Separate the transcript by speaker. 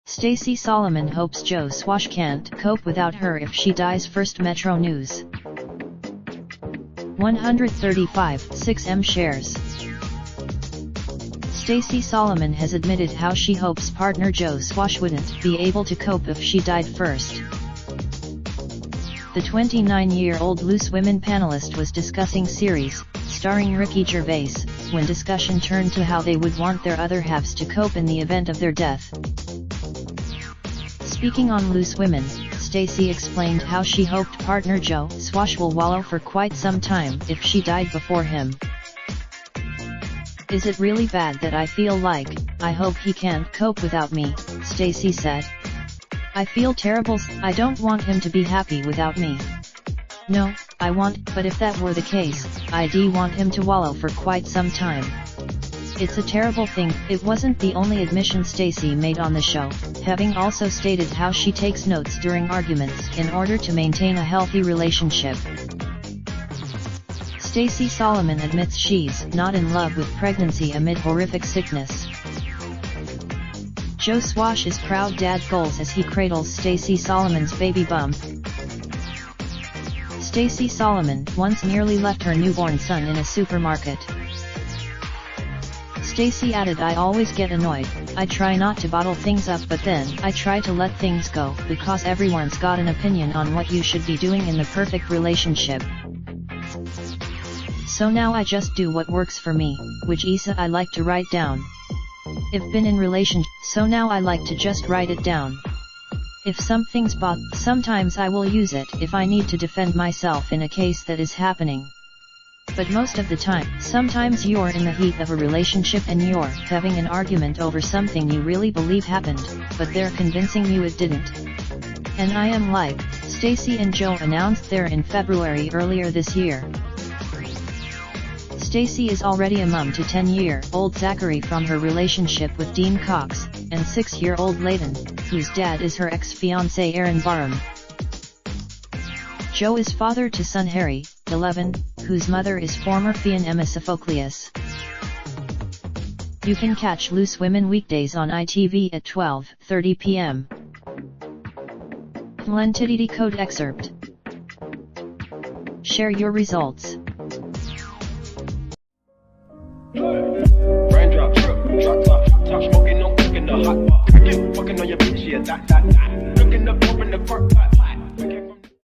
Speaker 1: Stacey Solomon hopes Joe Swash can't cope without her if she dies. First Metro News. 135.6M shares. Stacey Solomon has admitted how she hopes partner Joe Swash wouldn't be able to cope if she died first. The 29-year-old Loose Women panelist was discussing series, starring Ricky Gervais, when discussion turned to how they would want their other halves to cope in the event of their death. Speaking on Loose Women, Stacey explained how she hoped partner Joe Swash will wallow for quite some time if she died before him. "Is it really bad that I feel like, I hope he can't cope without me," Stacey said. "I feel terrible. I don't want him to be happy without me. No, I want, but if that were the case, I'd want him to wallow for quite some time. It's a terrible thing." It wasn't the only admission Stacey made on the show, having also stated how she takes notes during arguments in order to maintain a healthy relationship. Stacey Solomon admits she's not in love with pregnancy amid horrific sickness. Joe Swash is proud dad goals as he cradles Stacey Solomon's baby bump. Stacey Solomon once nearly left her newborn son in a supermarket. Stacey added, "I always get annoyed. I try not to bottle things up, but then I try to let things go because everyone's got an opinion on what you should be doing in the perfect relationship. So now I just do what works for me, which I like to write down. If been in relation, so now I like to just write it down. If something's sometimes I will use it if I need to defend myself in a case that is happening. But most of the time, sometimes you're in the heat of a relationship and you're having an argument over something you really believe happened, but they're convincing you it didn't. And I am like," Stacey and Joe announced there in February earlier this year. Stacey is already a mum to 10-year-old Zachary from her relationship with Dean Cox, and 6-year-old Layden, whose dad is her ex-fiancé Aaron Barham. Joe is father to son Harry, 11, whose mother is former Fian Emma Sophocleous. You can catch Loose Women weekdays on ITV at 12:30 p.m. Lentidity code excerpt. Share your results.
Speaker 2: Raindrop, drop top smoking, no cooking the hot pot. Fucking on your bitch, yeah, that. Looking up, open the park, pot.